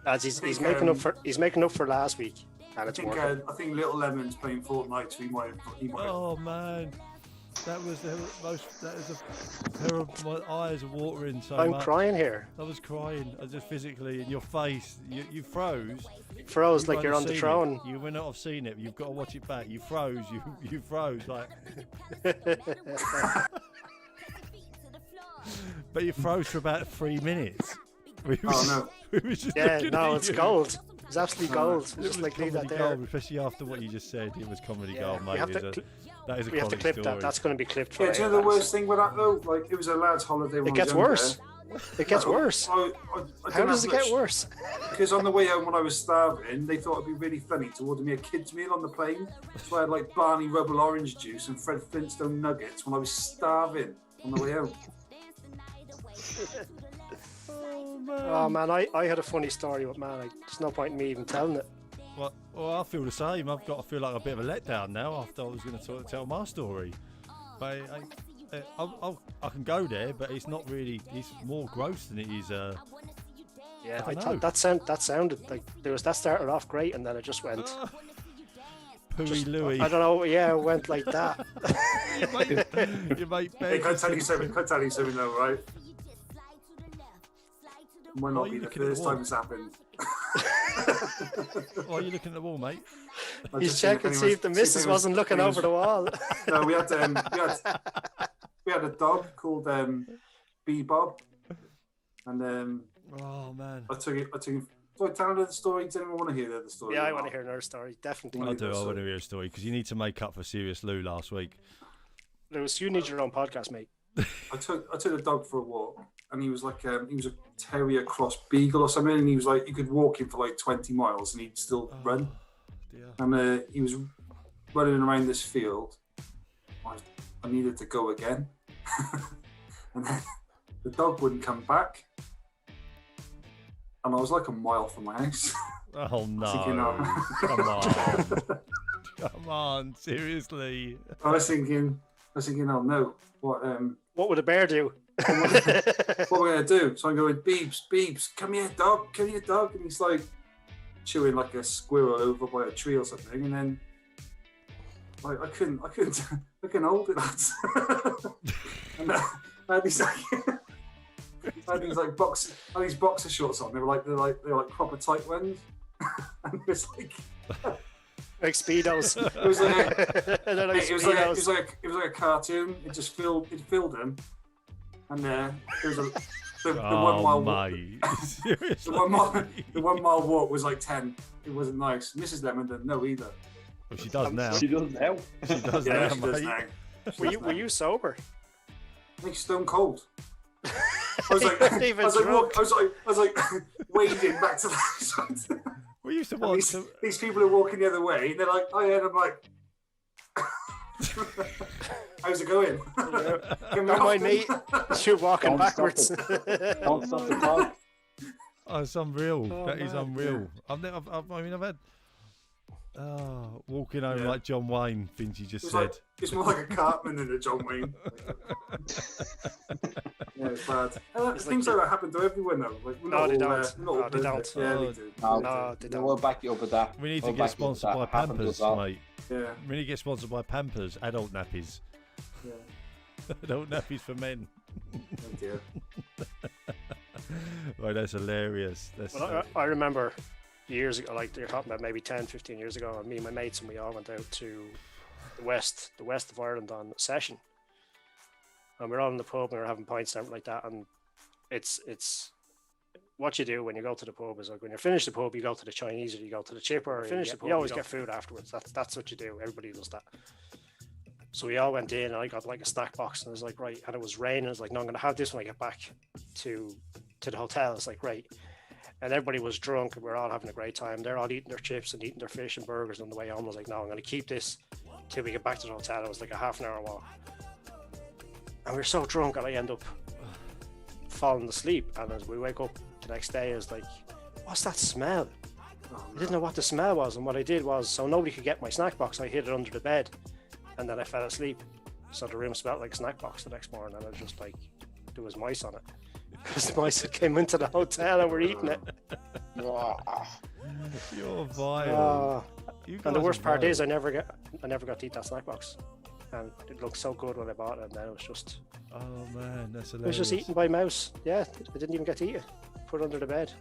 Lads, he's making up for last week, and it's working. I think Little Lemon's playing Fortnite, so he might. Oh man, that was my eyes are watering so I'm much. crying here. I was crying. I just physically in your face. You froze. Froze like you're on the throne. You may not have seen it. You've got to watch it back. You froze. You froze like. But you froze for about 3 minutes. We no. was just Yeah, looking no, at it's you. gold. It's absolutely gold. It Just was like leave that comedy there. gold, especially after what you just said. It was comedy Yeah, gold, we mate. have to That is a We have to quality clip story. that. That's going to be clipped for Yeah, do you know the worst thing with that though? Like, it was a lad's holiday when It I was gets younger. worse. It gets worse. I How does it get worse? Because on the way home when I was starving, they thought it'd be really funny to order me a kid's meal on the plane. So I had like Barney Rubble orange juice and Fred Flintstone nuggets when I was starving on the way home. Oh man, I had a funny story, but man, there's no point in me even telling it. Well, I feel the same. I've got to feel like a bit of a letdown now after I was going to tell my story. But I can go there, but it's not really. It's more gross than it is. Yeah, I I don't thought that sounded like that started off great, and then it just went. Pooey Louie. I don't know. Yeah, it went like that. You mate Hey, can I tell you something though, right? Might not be the first time it's happened. Why are you looking at the wall, mate? He's checking to see if the missus wasn't looking over the wall. No, we had a dog called Bob, and Oh man. I took him. Do I tell another story? Does anyone want to hear the story? Yeah, I want to hear another story. Definitely. I do. I want to hear a story because you need to make up for Serious Lou last week. Lewis, you need your own podcast, mate. I took the dog for a walk, and he was like he was a terrier cross beagle or something, and he was like you could walk him for like 20 miles and he'd still run. Dear. And he was running around this field. I needed to go again, and then the dog wouldn't come back, and I was like a mile from my house. Oh no! Thinking, Come on! Come on! Seriously? I was thinking, oh no, What would a bear do? what am I going to do? So I'm going, Beebs, come here, dog. And he's like chewing like a squirrel over by a tree or something. And then like, I couldn't hold it, lads. And I had these boxer shorts on. They were like proper tight ones. And it was like Like Speedos. it was like Speedos. it was like a cartoon. It filled him. And there was the 1 mile walk. Seriously? The 1 mile walk was like 10. It wasn't nice. Mrs. Lemon didn't know either. Well, she does now. She does now. She does Yeah, now, she does mate. now. Were you sober? I think stone cold. I was like, You weren't even drunk. I was like wading back to the side. We used to And watch. these people are walking the other way, and they're like, oh yeah, and I'm like, how's it going? Don't mind me. You're walking Don't backwards. Don't stop the talk. Oh, it's unreal. Oh, That is man. unreal. I've had walking home like John Wayne. Things you just said. It's more like a Cartman than a John Wayne. Yeah, it's bad. Things like that happen to everyone though. Like, No, they don't. Not all No, they don't. perfect. Yeah, they do. No, they We'll don't. back you up with that. We need to We'll get back you up with sponsored by that. Happened to Pampers, us all. mate. Yeah, We need to get sponsored by Pampers. Adult nappies. yeah. Adult nappies for men. Oh dear. Right, that's hilarious. Well, I remember years ago, like you're talking about maybe 10, 15 years ago, and me and my mates and we all went out to the west of Ireland on session. And we were all in the pub and we were having pints and everything like that. And it's what you do when you go to the pub is like when you're finished the pub, you go to the Chinese or you go to the chipper. You always get food afterwards. That's what you do. Everybody does that. So we all went in and I got like a snack box and I was like, right. And it was raining. I was like, no, I'm going to have this when I get back to the hotel. It's like, right. And everybody was drunk and we were all having a great time. They're all eating their chips and eating their fish and burgers on the way home. I was like, no, I'm going to keep this till we get back to the hotel. It was like a half an hour walk. And we were so drunk and I end up falling asleep. And as we wake up the next day, I was like, what's that smell? I didn't know what the smell was. And what I did was, so nobody could get my snack box, I hid it under the bed. And then I fell asleep. So the room smelled like a snack box the next morning. And I was just like, there was mice on it. Because the mice had came into the hotel and were eating it. You're vile. You And the guys worst are part vile. is I never got to eat that snack box. And it looked so good when I bought it, and then it was just Oh man, that's hilarious. it was just eaten by mouse. Yeah, I didn't even get to eat it. Put it under the bed.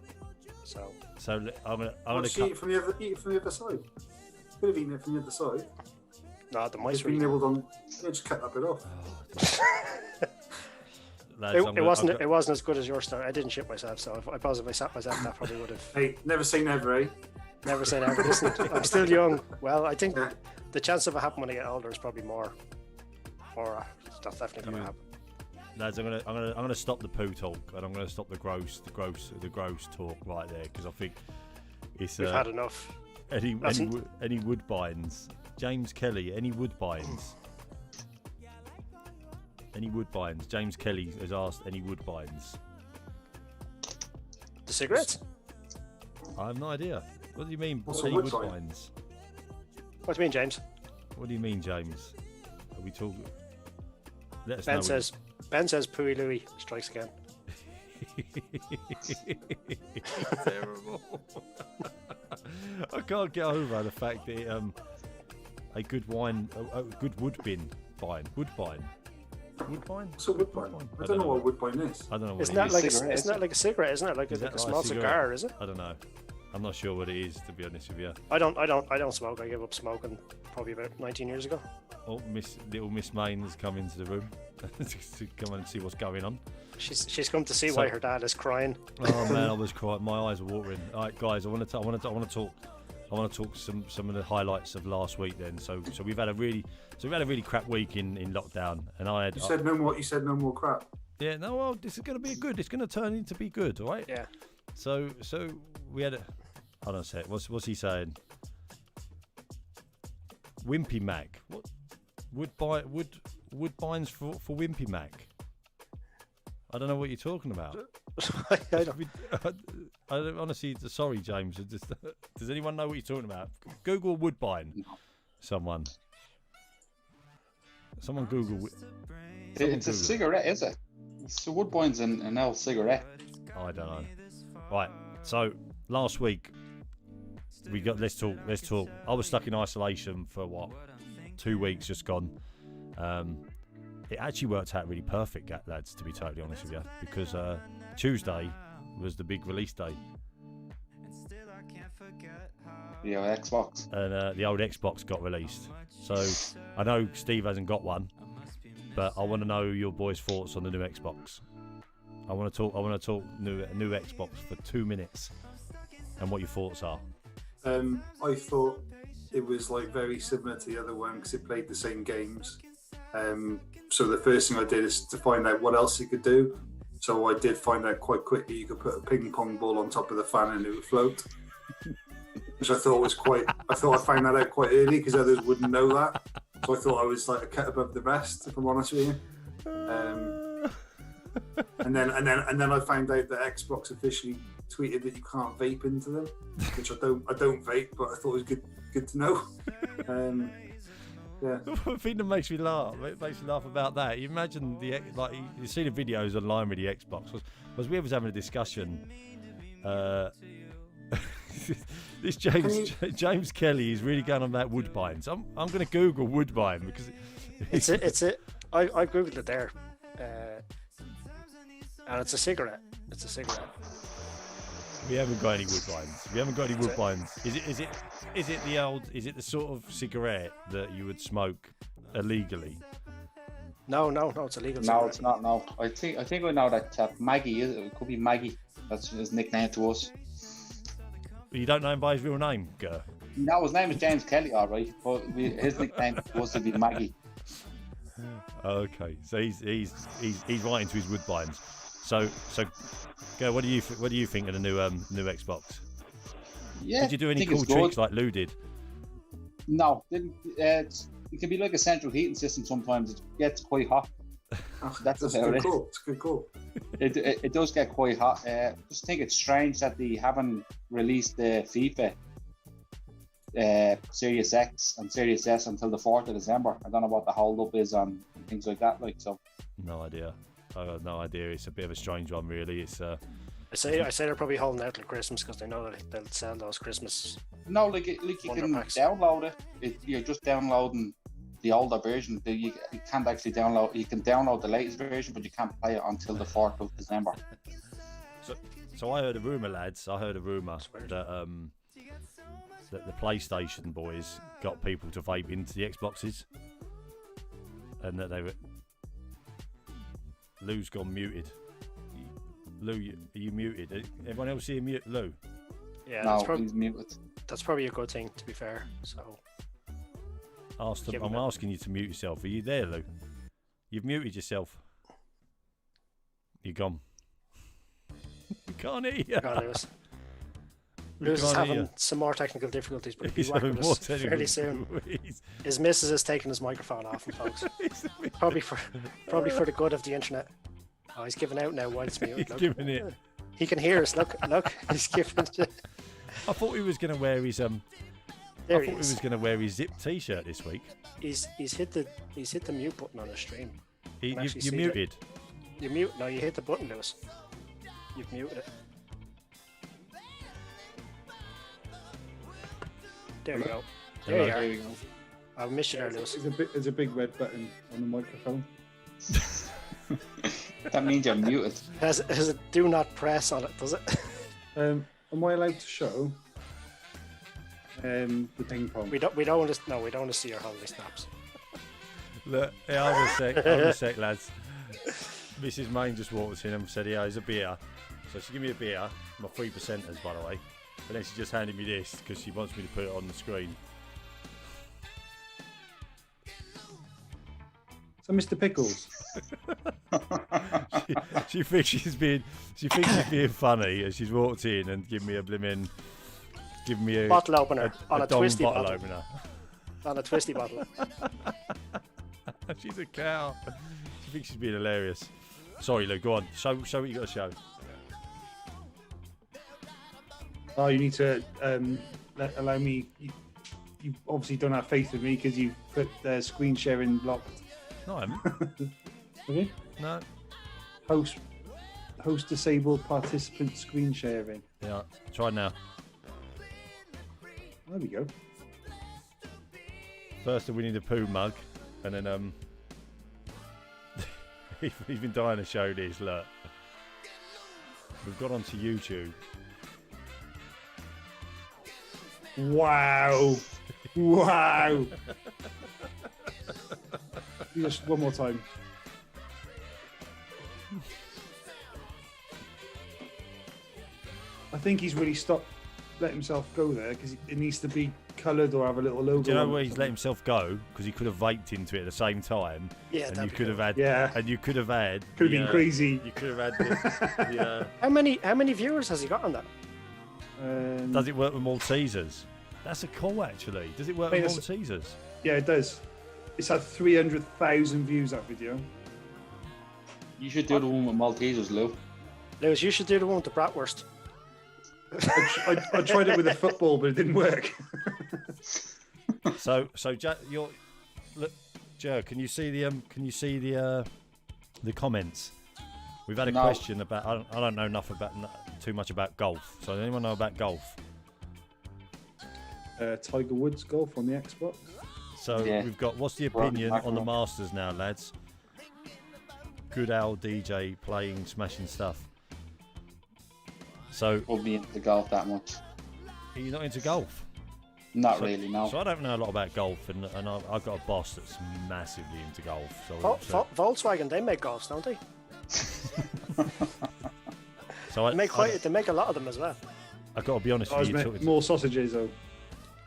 So I'm gonna Eat it from the other side. Could have eaten it from the other side. no, the mice Just were been eating. nibbled on. Yeah, just cut that bit off. lads, it wasn't as good as your story. I didn't shit myself, so I suppose if I sat myself, that probably would have. Hey, never say never, eh? Never say never. Listen, I'm still young. Well, I think the chance of it happening when I get older is probably more. That's definitely going to happen. Lads, I'm gonna stop the poo talk, and I'm gonna stop the gross talk right there, because I think it's. We've had enough. Any Woodbines? James Kelly, any Woodbines? Any Woodbines? James Kelly has asked any Woodbines. The cigarettes? I have no idea. What do you mean? What's any a Woodbine? Woodbines? What do you mean, James? What do you mean, James? Are we talking? Let us Ben know. Ben says Pooey Louie strikes again. Terrible. I can't get over the fact that a good Woodbine. Woodbine. What's a Woodbine? I don't know what Woodbine is. I don't know what Isn't it that is. like isn't that like a cigarette? Isn't it like Is a that small cigarette? cigar? Is it? I don't know. I'm not sure what it is, to be honest with you. I don't smoke. I gave up smoking probably about 19 years ago. Oh, little Miss Main has come into the room to come and see what's going on. She's come to see why her dad is crying. Oh man, I was crying. My eyes were watering. All right, guys, I want to talk some of the highlights of last week. Then, so we've had a really crap week in lockdown, and You said no more crap. Yeah, no, well, this is going to be good. It's going to turn into be good, all right? Yeah. So we had hold on a sec. What's he saying? Wimpy Mac. What? Woodbines for Wimpy Mac. I don't know what you're talking about. I don't. Honestly, sorry, James. Does anyone know what you're talking about? Google Woodbine. Someone Google. It's a cigarette, is it? So Woodbine's an old cigarette. I don't know. Right. So last week we got. Let's talk. I was stuck in isolation for 2 weeks just gone. It actually worked out really perfect, lads, to be totally honest with you, because Tuesday was the big release day. The old Xbox. And the old Xbox got released. So I know Steve hasn't got one, but I want to know your boys' thoughts on the new Xbox. I want to talk new Xbox for 2 minutes, and what your thoughts are. I thought it was like very similar to the other one because it played the same games. So the first thing I did is to find out what else it could do. So I did find out quite quickly you could put a ping pong ball on top of the fan and it would float, which I thought was quite. I thought I found that out quite early because others wouldn't know that. So I thought I was like a cut above the rest, if I'm honest with you. And then I found out that Xbox officially tweeted that you can't vape into them, which I don't vape, but I thought it was good to know. Yeah. The thing that makes me laugh about that, you imagine you see the videos online with the Xbox. Was we was having a discussion. This James Kelly is really going on that Woodbines. I'm going to Google Woodbine because I googled it there, and it's a cigarette. We haven't got any Woodbines. Is it the old? Is it the sort of cigarette that you would smoke illegally? No, it's illegal. No, cigarette. it's not. No, I think I know that chap. Maggie, is it? It could be Maggie. That's his nickname to us. But you don't know him by his real name, Gur? No, his name is James Kelly, all right. But his nickname was to be Maggie. Okay, so he's right into his Woodbines. So, Gur, what do you think of the new Xbox? Yeah. Did you do any cool tricks like Lou did? No, didn't. It can be like a central heating system. Sometimes it gets quite hot. That's a about good it. call. It's a good call. It does get quite hot. Just think it's strange that they haven't released the FIFA Series X and Series S until the 4th of December. I don't know what the hold up is on things like that. No idea. I have no idea. It's a bit of a strange one, really. It's I say they're probably holding out till Christmas because they know that they'll sell those Christmas. No, like you can download it. You're just downloading the older version. You can't actually download. You can download the latest version, but you can't play it until the 4th of December. So I heard a rumor, lads. That that the PlayStation boys got people to vape into the Xboxes, and that Lou's gone muted. Lou, are you muted? Everyone else see you mute, Lou? Yeah, No, he's muted. that's probably a good thing, to be fair. So I'm asking you to mute yourself. Are you there, Lou? You've muted yourself. You're gone. We can't hear you. God, Lewis is having some more technical difficulties, but he'll be back with us fairly soon. His missus is taking his microphone off him, folks. probably for the good of the internet. Oh, he's giving out now while it's muted. He's giving it. He can hear us. Look, he's giving it. I thought he was going to wear his There he was going to wear his zip T-shirt this week. He's hit the mute button on the stream. You muted. You mute. No, you hit the button, Lewis. You've muted it. There you go. There you are. There we go. I missed you there, Lewis. There's a big red button on the microphone. That means you're muted. Has it do not press on it, does it? Am I allowed to show the ping pong? We don't want to see your holiday snaps. Look, hold a sec, lads. Mrs. Main just walked in and said, "Yeah, here's a beer." So she gave me a beer, my 3%ers, by the way. But then she just handed me this because she wants me to put it on the screen. So, Mr. Pickles. she thinks she's being funny, and she's walked in and give me a bottle opener on a Dom twisty bottle bottle. opener. On a twisty bottle. She's a cow. She thinks she's being hilarious. Sorry, Lou, go on. Show what you got to show. Oh, you need to allow me. You obviously don't have faith in me because you put the screen sharing locked. No, I haven't. Okay. No. Host disabled participant screen sharing. Yeah, try now. There we go. First, we need a poo mug, and then he's been dying to show this. Look, we've got onto YouTube. Wow! Wow! Just one more time. I think he's really let himself go there because it needs to be coloured or have a little logo. Do you know where he's let himself go? Because he could have vaped into it at the same time. Yeah, and you could have had. Could have been crazy. You could have had. Yeah. How many viewers has he got on that? Does it work with Maltesers? That's a call, actually. Does it work with Maltesers? Yeah, it does. It's had 300,000 views, that video. You should do the one with Maltesers, Lou. Lewis, you should do the one with the bratwurst. I tried it with a football, but it didn't work. So, Joe, can you see the comments? We've had a question about. I don't know too much about golf. So, does anyone know about golf? Tiger Woods golf on the Xbox. So we've got. What's the opinion on the Masters now, lads? Good old DJ playing, smashing stuff. So. Won't be into golf that much. Are you not into golf? Not really, no. So I don't know a lot about golf, and I've got a boss that's massively into golf. So Volkswagen, they make golfs, don't they? So they make a lot of them as well. I've got to be honest with you. More sausages, though.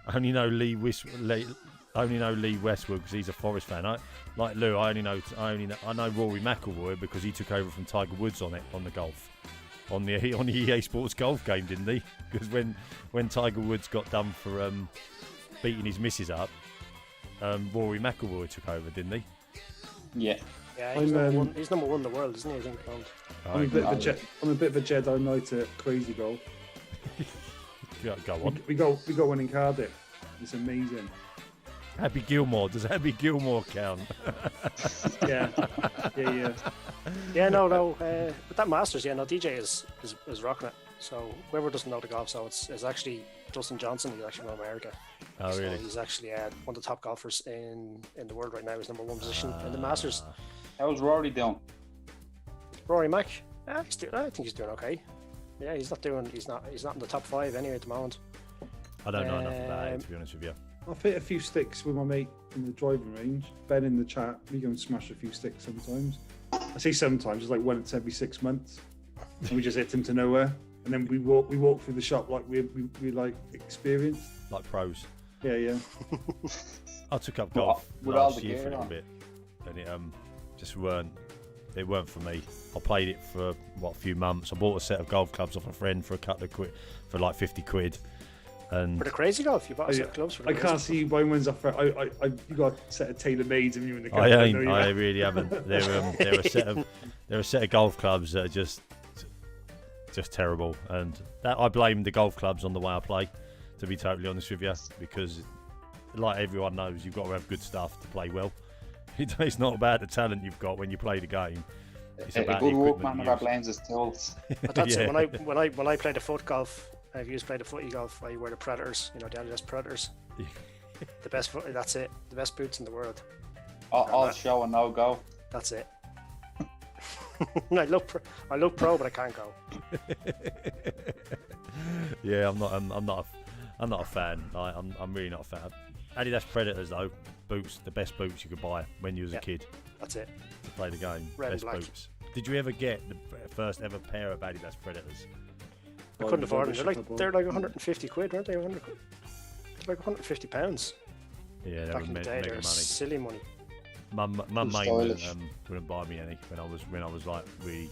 I only know Lee Westwood because he's a Forest fan. Like Lou, I know Rory McIlroy because he took over from Tiger Woods on the golf, on the EA Sports golf game, didn't he? Because when Tiger Woods got done for beating his missus up, Rory McIlroy took over, didn't he? Yeah. Yeah, he's number one in the world, isn't he? I think. I'm a bit of a Jedi Knight at Crazy Golf. Go on. We got one in Cardiff. It's amazing. Happy Gilmore. Does Happy Gilmore count? Yeah. Yeah, no. With that Masters, DJ is rocking it. So whoever doesn't know the golf, so it's actually Dustin Johnson. He's actually from America. Oh, so really? He's actually one of the top golfers in the world right now. He's number one position in the Masters. How's Rory doing? Rory Mac? I think he's doing okay. Yeah, he's not in the top 5 anyway at the moment. I don't know enough about it, to be honest with you. I've hit a few sticks with my mate in the driving range. Ben in the chat, we go and smash a few sticks sometimes. I say sometimes, it's like once every 6 months, and we just hit them to nowhere, and then we walk through the shop like we like experienced, like pros. Yeah. I took up golf with all last the year for a gear little on. bit, and it just weren't for me. I played it for a few months. I bought a set of golf clubs off a friend for a couple of quid, for like 50 quid. And For the crazy golf, you bought a set of gloves for the I crazy can't see you buying ones off. You got a set of tailor-mades of you in the golf. I know you? really haven't. They're a set of golf clubs that are just terrible, and that I blame the golf clubs on the way I play. To be totally honest with you, because like everyone knows, you've got to have good stuff to play well. It's not about the talent you've got when you play the game. It's A about good the workman equipment of you our use. blames is tools. But that's Yeah. it. When I play the foot golf, if you play the footy golf, I wear the Predators. You know, the Adidas Predators. The best foot. That's it. The best boots in the world. All show and no go. That's it. I look pro, but I can't go. Yeah, I'm not a fan. I'm really not a fan. Adidas Predators though, boots, the best boots you could buy when you was a kid That's it. to play the game. Red and Best black. boots. Did you ever get the first ever pair of Adidas Predators? I couldn't afford them. They're like 150 quid, weren't they? 100 quid. They're like 150 pounds. Yeah, they Back were in the day, mega they were money. silly money. Mum Too main stylish. wouldn't buy me any when I was like really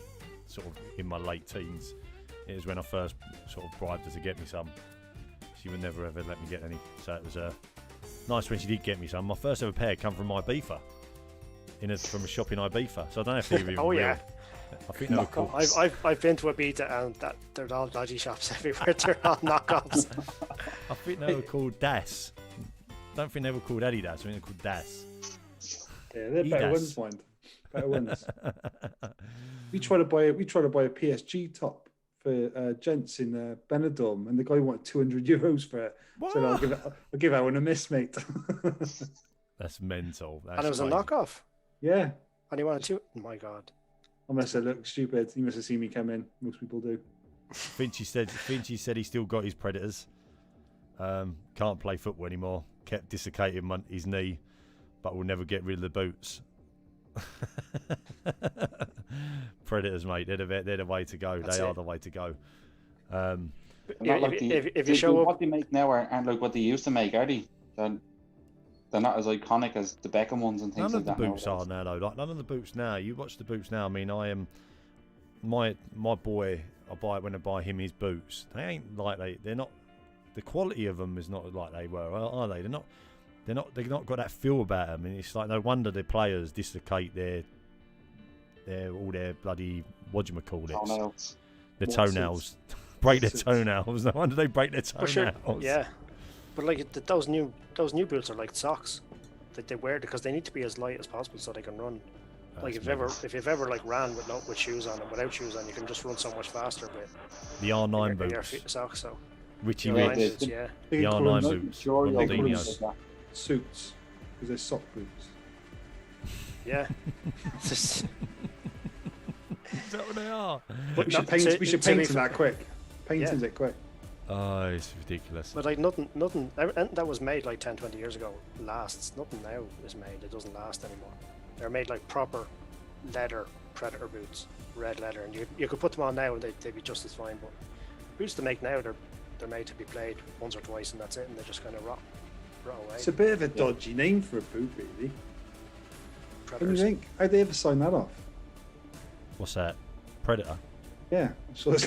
sort of in my late teens. It was when I first sort of bribed her to get me some. She would never ever let me get any, so it was nice when she did get me some. My first ever pair come from Ibiza, from a shop in Ibiza. So I don't know if they were even Oh real. yeah. I think they were cool. I've been to Ibiza and they're all dodgy shops everywhere. They're all knockoffs. I think they were called Das. I don't think they were called Adidas. I think they were called Das. Yeah, they're better Adidas. ones, mind. Better ones. We tried to buy a PSG top for gents in Benidorm, and the guy wanted €200 for it. What? So I'll give that one a miss, mate. That's mental. That's And it was a crazy. knockoff. Yeah, And he wanted to. Oh my god. I must have looked stupid. He must have seen me come in. Most people do. Finchie said he still got his Predators. Can't play football anymore. Kept dislocating his knee, but will never get rid of the boots. Predators, mate. They're the way to go. That's they are it. the way to go. They're not like If you show what up, they make now aren't like what they used to make, are they? They're not as iconic as the Beckham ones and things None like of the that. boots are now, though. Like none of the boots now. You watch the boots now. I mean, I am my boy. When I buy him his boots, they ain't like they're not. The quality of them is not like they were, are they? They've not got that feel about them, and it's like no wonder the players dislocate their all their bloody Toenails. the What's toenails, break their What's it? toenails. No wonder they break their for sure. toenails. Yeah. But like those new boots are like socks. That they wear because they need to be as light as possible so they can run. Like if you've ever like ran with shoes on and without shoes on, you can just run so much faster with the R9 your boots, socks. So Richie Yeah, Rich, the- yeah. They the call R9 them boots, Sure, you'll Ronaldinho's. Ronaldinho's. like that. suits because they're sock boots. Yeah. It's just- Is that what they are? but We not should paint. to- We should to be paint fair- that quick. Painting's it quick. Oh, it's ridiculous. But like nothing that was made like 10, 20 years ago lasts. Nothing now is made. It doesn't last anymore. They're made like proper leather Predator boots, red leather, and you could put them on now and they'd be just as fine. But boots to make now, they're made to be played once or twice and that's it, and they just kind of rot away. It's a bit of a dodgy name for a boot, really. What do you Predators. think? How'd they ever sign that off? What's that? Predator. Yeah. So it's,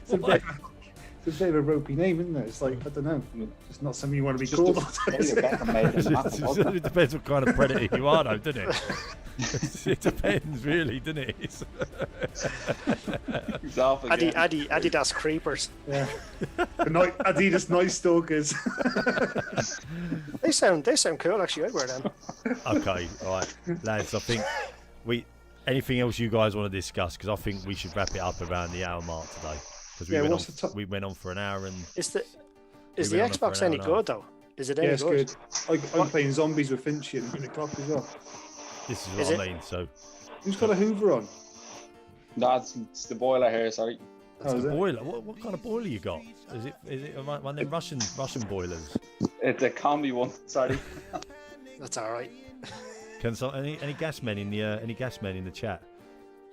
it's a bit of a ropey name, isn't it? It's like, I don't know. It's not something you want to be Just called. David Beckham made them massive, wasn't it? It depends what kind of predator you are, though, doesn't it? It depends, really, doesn't it? He's off again. Adidas creepers. Yeah. Adidas Nice Stalkers. They sound cool actually. I'd wear them. Okay, all right, lads. I think anything else you guys want to discuss? Because I think we should wrap it up around the hour mark today. Because Yeah, what's the top- we went on for an hour and Is the We went on for Xbox an any hour and a good though? Is it any Yeah, it's good? good. I'm playing zombies with Finchie at 9 o'clock as well. this is Is what I it? mean. So Who's got a Hoover on? No, it's the boiler here, sorry. Oh, is it? boiler. What kind of boiler you got? Is it one of them Russian boilers? It's a combi one, sorry. That's all right. Can any gas men in the chat?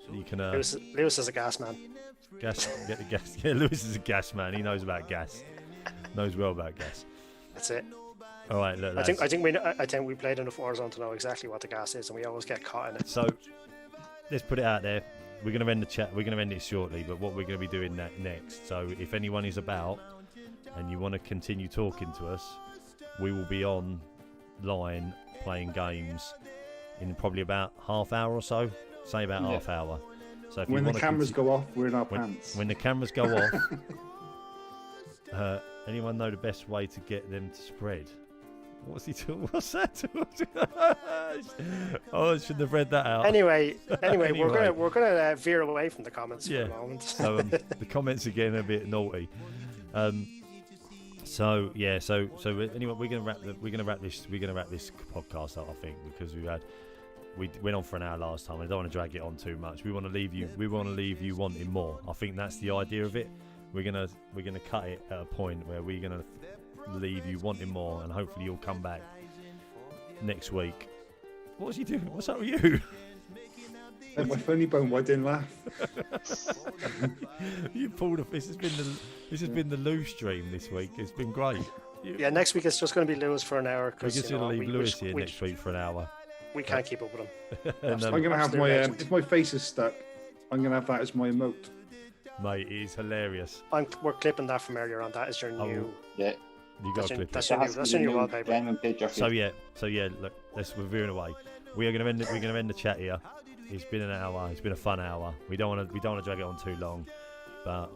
So you can. Lewis is a gas man. Get the gas. Yeah, Lewis is a gas man. He knows about gas. Knows well about gas. That's it. All right, look. I think we played enough Warzone to know exactly what the gas is, and we always get caught in it. So let's put it out there. We're going to end the chat. We're going to end it shortly, but what we're going to be doing next. So if anyone is about and you want to continue talking to us, we will be online playing games in probably about half hour or so. Say about half hour. So if when the cameras go off, we're in our pants. When the cameras go off, anyone know the best way to get them to spread? What's he doing? What's that? Oh, I shouldn't have read that out. Anyway, we're gonna veer away from the comments for a moment. So the comments are getting a bit naughty. So anyway, we're gonna wrap this podcast up, I think, because we went on for an hour last time. I don't want to drag it on too much. We want to leave you wanting more. I think that's the idea of it. We're gonna cut it at a point where we're gonna leave you wanting more, and hopefully you'll come back next week. What's he doing? What's up with you? My funny bone. Why didn't laugh? You pulled off. This has been the Lou stream this week. It's been great. Yeah, next week it's just going to be Lewis for an hour. We're just going to leave Lewis here next week for an hour. We can't keep up with him. And, I'm going to have my if my face is stuck, I'm going to have that as my emote. Mate, it is hilarious. We're clipping that from earlier on. That is your new. Yeah. You got to clip it. That's your new wallpaper. So yeah. Look, we're veering away. We're going to end the chat here. It's been an hour. It's been a fun hour. We don't want to drag it on too long, but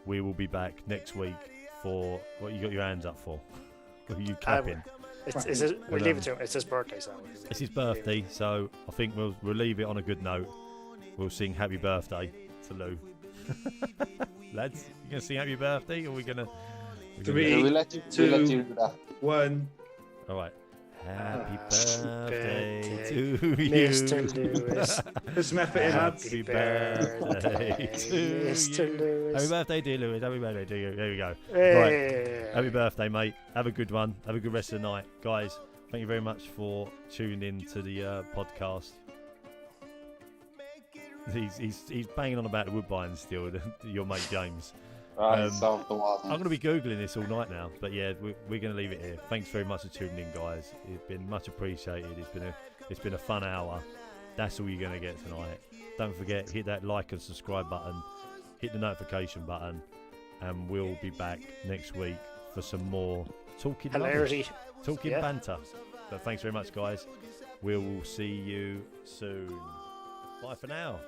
we will be back next week for what you got your hands up for. What are you clapping? We leave it to him. It's his birthday, so it's his birthday. So I think we'll leave it on a good note. We'll sing happy birthday to Lou. Lads, you gonna sing happy birthday, or we gonna? 3, we'll let you 2, do that. 1. All right. Happy birthday to you, Mr. Lewis. Put some effort in, lads. Happy birthday to Mr. you. Lewis. Happy birthday, dear Lewis. Happy birthday to you. There we go. Hey. Right. Happy birthday, mate. Have a good one. Have a good rest of the night, guys. Thank you very much for tuning in to the podcast. He's banging on about the Woodbine still, your mate James. Right, so the I'm going to be Googling this all night now, but yeah, we're going to leave it here. Thanks very much for tuning in, guys. It's been much appreciated. It's been a fun hour. That's all you're going to get tonight. Don't forget, hit that like and subscribe button, hit the notification button, and we'll be back next week for some more talking hilarity, talking banter. But thanks very much, guys. We will see you soon. Bye for now.